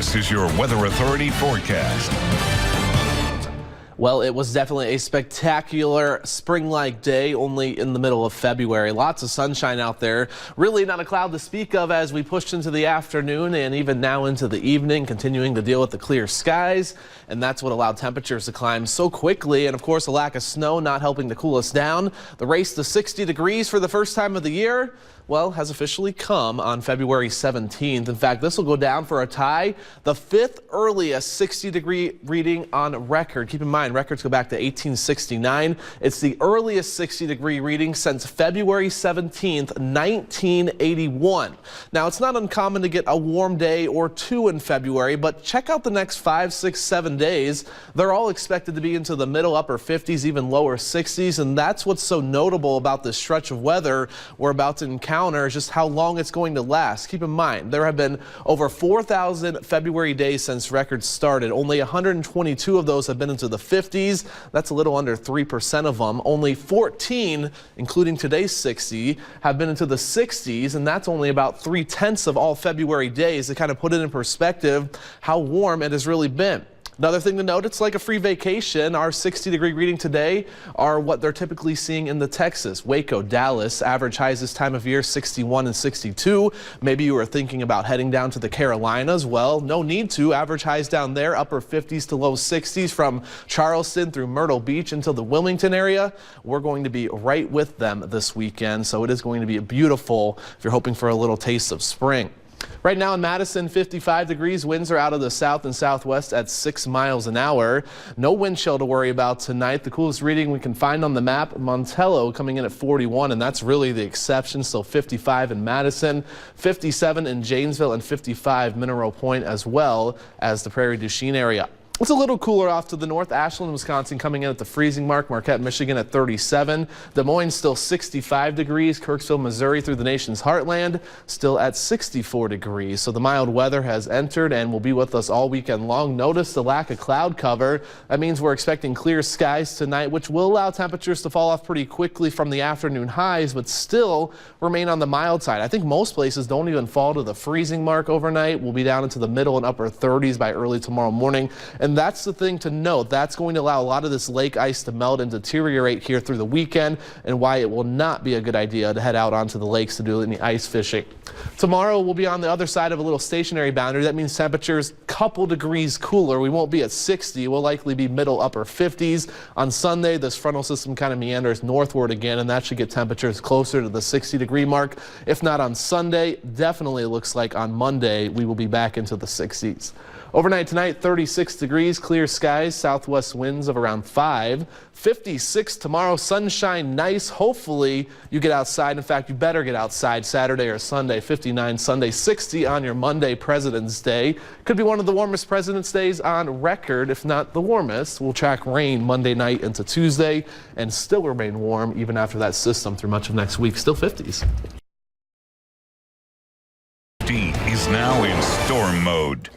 This is your Weather Authority forecast. Well, it was definitely a spectacular spring-like day, only in the middle of February. Lots of sunshine out there. Really not a cloud to speak of as we pushed into the afternoon and even now into the evening, continuing to deal with the clear skies. And that's what allowed temperatures to climb so quickly. And of course, a lack of snow not helping to cool us down. The race to 60 degrees for the first time of the year, well, has officially come on February 17th. In fact, this will go down for a tie, the fifth earliest 60-degree reading on record. Keep in mind, records go back to 1869. It's the earliest 60-degree reading since February 17th, 1981. Now, it's not uncommon to get a warm day or two in February, but check out the next 5, 6, 7 days. They're all expected to be into the middle upper 50s, even lower 60s, and that's what's so notable about this stretch of weather we're about to encounter, is just how long it's going to last. Keep in mind, there have been over 4,000 February days since records started. Only 122 of those have been into the 50s. That's a little under 3% of them. Only 14, including today's 60, have been into the 60s, and that's only about 3/10 of all February days. To kind of put it in perspective how warm it has really been. Another thing to note, it's like a free vacation. Our 60-degree reading today are what they're typically seeing in the Texas, Waco, Dallas. Average highs this time of year, 61 and 62. Maybe you were thinking about heading down to the Carolinas. Well, no need to. Average highs down there, upper 50s to low 60s from Charleston through Myrtle Beach until the Wilmington area. We're going to be right with them this weekend, so it is going to be beautiful if you're hoping for a little taste of spring. Right now in Madison, 55 degrees. Winds are out of the south and southwest at 6 miles an hour. No wind chill to worry about tonight. The coolest reading we can find on the map, Montello coming in at 41, and that's really the exception. Still 55 in Madison, 57 in Janesville, and 55 Mineral Point, as well as the Prairie du Chien area. It's a little cooler off to the north. Ashland, Wisconsin coming in at the freezing mark. Marquette, Michigan at 37. Des Moines still 65 degrees. Kirksville, Missouri through the nation's heartland still at 64 degrees. So the mild weather has entered and will be with us all weekend long. Notice the lack of cloud cover. That means we're expecting clear skies tonight, which will allow temperatures to fall off pretty quickly from the afternoon highs, but still remain on the mild side. I think most places don't even fall to the freezing mark overnight. We'll be down into the middle and upper 30s by early tomorrow morning. And that's the thing to note. That's going to allow a lot of this lake ice to melt and deteriorate here through the weekend, and why it will not be a good idea to head out onto the lakes to do any ice fishing. Tomorrow we'll be on the other side of a little stationary boundary. That means temperatures a couple degrees cooler. We won't be at 60. We'll likely be middle upper 50s. On Sunday, this frontal system kind of meanders northward again, and that should get temperatures closer to the 60-degree mark. If not on Sunday, definitely it looks like on Monday we will be back into the 60s. Overnight tonight, 36 degrees, clear skies, southwest winds of around 5. 56 tomorrow, sunshine, nice. Hopefully you get outside. In fact, you better get outside Saturday or Sunday. 59 Sunday, 60 on your Monday, President's Day. Could be one of the warmest President's Days on record, if not the warmest. We'll track rain Monday night into Tuesday and still remain warm even after that system through much of next week. Still 50s. D is now in storm mode.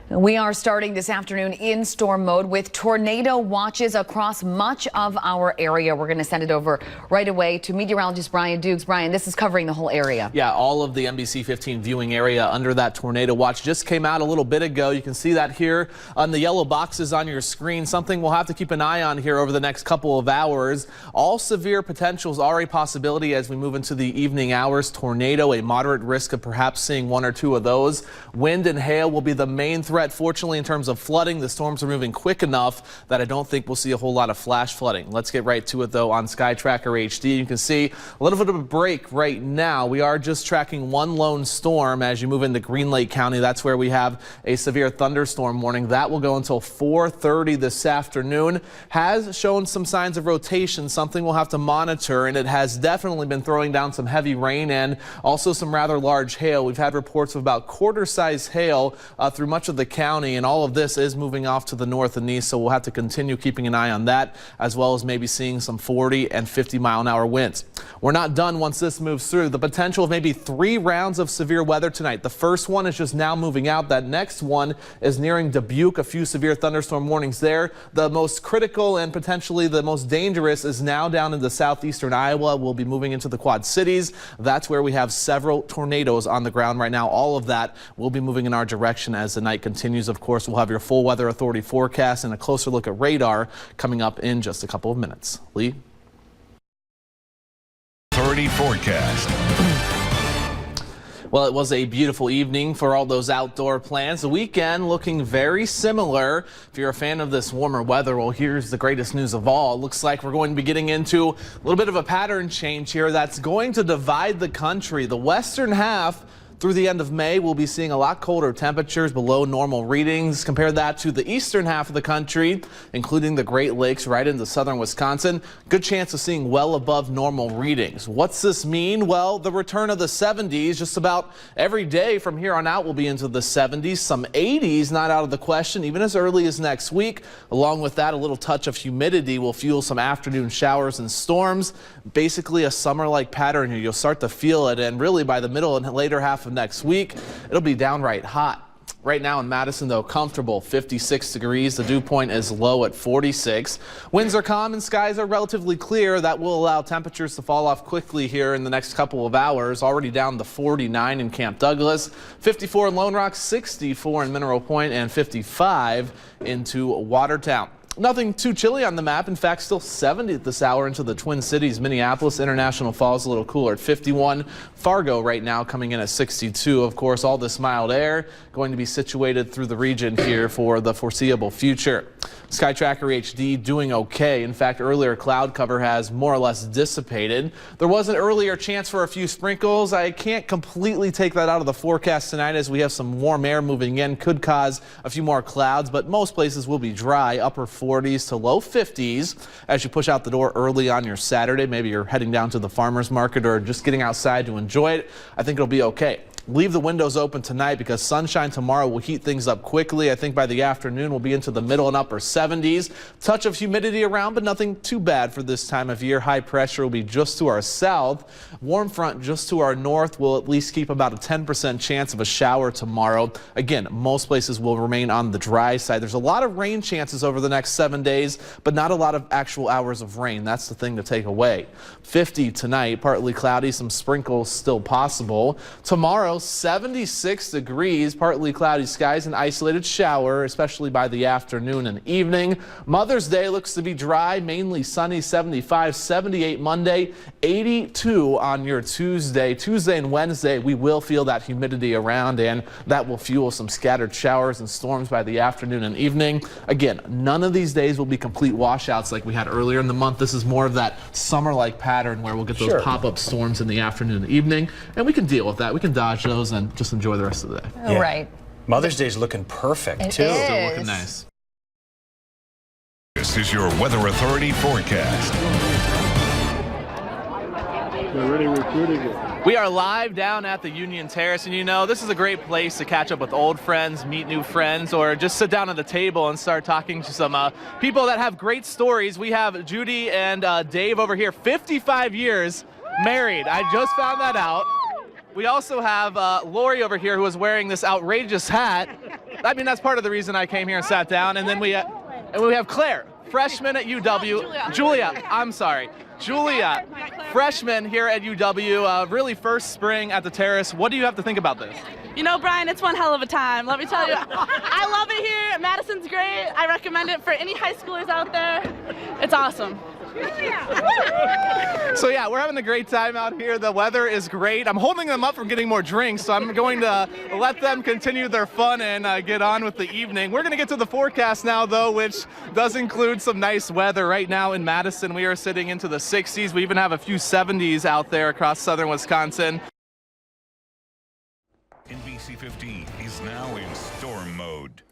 We are starting this afternoon in storm mode with tornado watches across much of our area. We're going to send it over right away to meteorologist Brian Doogs. Brian, this is covering the whole area. Yeah, all of the NBC 15 viewing area under that tornado watch just came out a little bit ago. You can see that here on the yellow boxes on your screen. Something we'll have to keep an eye on here over the next couple of hours. All severe potentials are a possibility as we move into the evening hours. Tornado, a moderate risk of perhaps seeing one or two of those. Wind and hail will be the main threat. Fortunately, in terms of flooding, the storms are moving quick enough that I don't think we'll see a whole lot of flash flooding. Let's get right to it, though, on Sky Tracker HD. You can see a little bit of a break right now. We are just tracking one lone storm as you move into Green Lake County. That's where we have a severe thunderstorm warning. That will go until 4:30 this afternoon. Has shown some signs of rotation, something we'll have to monitor, and it has definitely been throwing down some heavy rain and also some rather large hail. We've had reports of about quarter-size hail through much of the county, and all of this is moving off to the north and east, so we'll have to continue keeping an eye on that, as well as maybe seeing some 40 and 50-mile-an-hour winds. We're not done once this moves through. The potential of maybe 3 rounds of severe weather tonight. The first one is just now moving out. That next one is nearing Dubuque. A few severe thunderstorm warnings there. The most critical and potentially the most dangerous is now down into southeastern Iowa. We'll be moving into the Quad Cities. That's where we have several tornadoes on the ground right now. All of that will be moving in our direction as the night continues. continues. Of course, we'll have your full Weather Authority forecast and a closer look at radar coming up in just a couple of minutes. Lee? Authority forecast. Well, it was a beautiful evening for all those outdoor plans. The weekend looking very similar. If you're a fan of this warmer weather, well, here's the greatest news of all. It looks like we're going to be getting into a little bit of a pattern change here that's going to divide the country. The western half through the end of May, we'll be seeing a lot colder temperatures below normal readings. Compare that to the eastern half of the country, including the Great Lakes right into southern Wisconsin. Good chance of seeing well above normal readings. What's this mean? Well, the return of the 70s. Just about every day from here on out will be into the 70s. Some 80s not out of the question, even as early as next week. Along with that, a little touch of humidity will fuel some afternoon showers and storms. Basically a summer-like pattern here. You'll start to feel it, and really by the middle and later half of next week, it'll be downright hot. Right now in Madison, though, comfortable 56 degrees. The dew point is low at 46. Winds are calm and skies are relatively clear. That will allow temperatures to fall off quickly here in the next couple of hours. Already down to 49 in Camp Douglas, 54 in Lone Rock, 64 in Mineral Point, and 55 into Watertown. Nothing too chilly on the map. In fact, still 70 at this hour into the Twin Cities. Minneapolis, International Falls a little cooler at 51. Fargo right now coming in at 62. Of course, all this mild air going to be situated through the region here for the foreseeable future. Sky Tracker HD doing okay. In fact, earlier cloud cover has more or less dissipated. There was an earlier chance for a few sprinkles. I can't completely take that out of the forecast tonight as we have some warm air moving in. Could cause a few more clouds, but most places will be dry. Upper 40s to low 50s as you push out the door early on your Saturday. Maybe you're heading down to the farmer's market or just getting outside to enjoy it. I think it'll be okay. Leave the windows open tonight because sunshine tomorrow will heat things up quickly. I think by the afternoon we'll be into the middle and upper 70s. Touch of humidity around, but nothing too bad for this time of year. High pressure will be just to our south. Warm front just to our north will at least keep about a 10% chance of a shower tomorrow. Again, most places will remain on the dry side. There's a lot of rain chances over the next 7 days, but not a lot of actual hours of rain. That's the thing to take away. 50 tonight, partly cloudy, some sprinkles still possible. Tomorrow, 76 degrees, partly cloudy skies, an isolated shower, especially by the afternoon and evening. Mother's Day looks to be dry, mainly sunny, 75, 78 Monday, 82 on your Tuesday. Tuesday and Wednesday, we will feel that humidity around, and that will fuel some scattered showers and storms by the afternoon and evening. Again, none of these days will be complete washouts like we had earlier in the month. This is more of that summer-like pattern where we'll get those pop-up storms in the afternoon and evening, and we can deal with that. We can dodge those and just enjoy the rest of the day. Yeah. Right. Mother's Day is looking perfect, too. Is. Still looking nice. This is your Weather Authority forecast. They're really recruiting it. We are live down at the Union Terrace, and you know, this is a great place to catch up with old friends, meet new friends, or just sit down at the table and start talking to some people that have great stories. We have Judy and Dave over here, 55 years married. I just found that out. We also have Lori over here who is wearing this outrageous hat. I mean, that's part of the reason I came here and sat down. And then we have Claire, freshman at UW. Julia, I'm sorry. Julia, freshman here at UW, really first spring at the Terrace. What do you have to think about this? You know, Brian, it's one hell of a time. Let me tell you. I love it here. Madison's great. I recommend it for any high schoolers out there. It's awesome. So yeah, we're having a great time out here. The weather is great. I'm holding them up from getting more drinks, so I'm going to let them continue their fun and get on with the evening. We're going to get to the forecast now, though, which does include some nice weather. Right now in Madison, we are sitting into the 60s. We even have a few 70s out there across southern Wisconsin. NBC 15 is now in storm mode.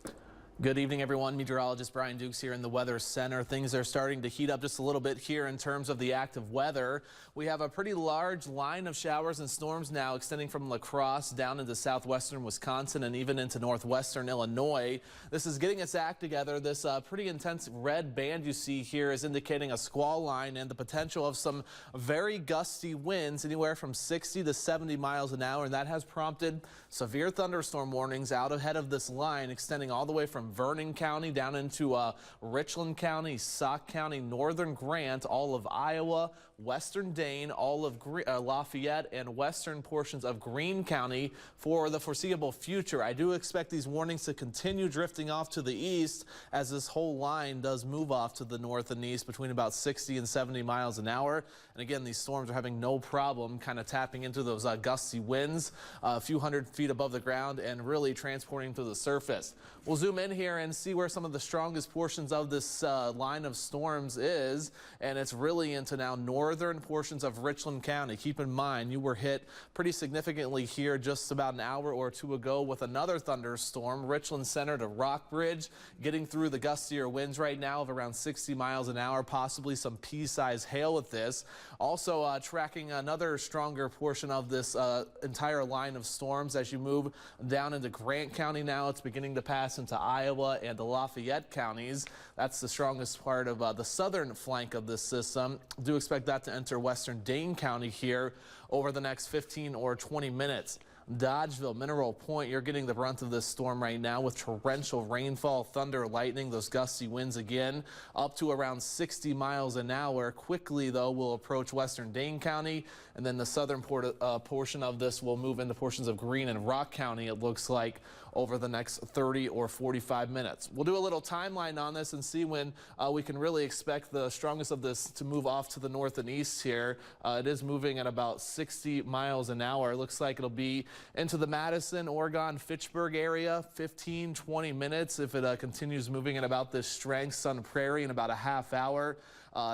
Good evening, everyone. Meteorologist Brian Doogs here in the Weather Center. Things are starting to heat up just a little bit here in terms of the active weather. We have a pretty large line of showers and storms now extending from La Crosse down into southwestern Wisconsin and even into northwestern Illinois. This is getting its act together. This pretty intense red band you see here is indicating a squall line and the potential of some very gusty winds, anywhere from 60 to 70 miles an hour, and that has prompted severe thunderstorm warnings out ahead of this line, extending all the way from Vernon County down into Richland County, Sauk County, northern Grant, all of Iowa, western Dane, all of Lafayette, and western portions of Greene County for the foreseeable future. I do expect these warnings to continue drifting off to the east as this whole line does move off to the north and east between about 60 and 70 miles an hour. And again, these storms are having no problem kind of tapping into those gusty winds a few hundred feet above the ground and really transporting to the surface. We'll zoom in here and see where some of the strongest portions of this line of storms is, and it's really into now northern portions of Richland County. Keep in mind, you were hit pretty significantly here just about an hour or two ago with another thunderstorm. Richland Center to Rockbridge, getting through the gustier winds right now of around 60 miles an hour, possibly some pea-sized hail with this. Also tracking another stronger portion of this entire line of storms as you move down into Grant County. Now it's beginning to pass into Iowa and the Lafayette counties. That's the strongest part of the southern flank of this system. Do expect that to enter western Dane County here over the next 15 or 20 minutes. Dodgeville, Mineral Point, you're getting the brunt of this storm right now with torrential rainfall, thunder, lightning, those gusty winds again up to around 60 miles an hour. Quickly, though, will approach western Dane County, and then the southern portion of this will move into portions of Greene and Rock County, it looks like, over the next 30 or 45 minutes. We'll do a little timeline on this and see when we can really expect the strongest of this to move off to the north and east here. It is moving at about 60 miles an hour. It looks like it'll be into the Madison, Oregon, Fitchburg area, 15-20 minutes if it continues moving at about this strength. Sun Prairie in about a half hour.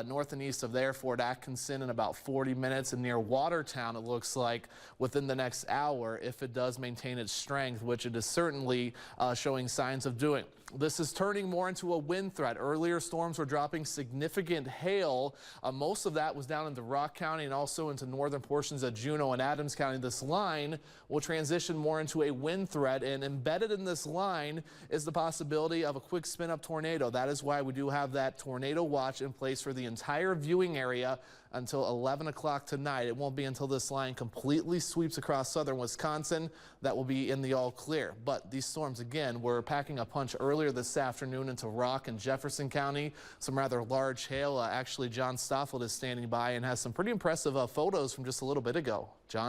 North and east of there, Fort Atkinson in about 40 minutes, and near Watertown it looks like within the next hour if it does maintain its strength, which it is certainly showing signs of doing. This is turning more into a wind threat. Earlier storms were dropping significant hail. Most of that was down into Rock County and also into northern portions of Juneau and Adams County. This line will transition more into a wind threat, and embedded in this line is the possibility of a quick spin up tornado. That is why we do have that tornado watch in place for the entire viewing area until 11 o'clock tonight. It won't be until this line completely sweeps across southern Wisconsin that will be in the all clear. But these storms, again, were packing a punch earlier this afternoon into Rock and Jefferson County. Some rather large hail. Actually, John Stoffel is standing by and has some pretty impressive photos from just a little bit ago. John?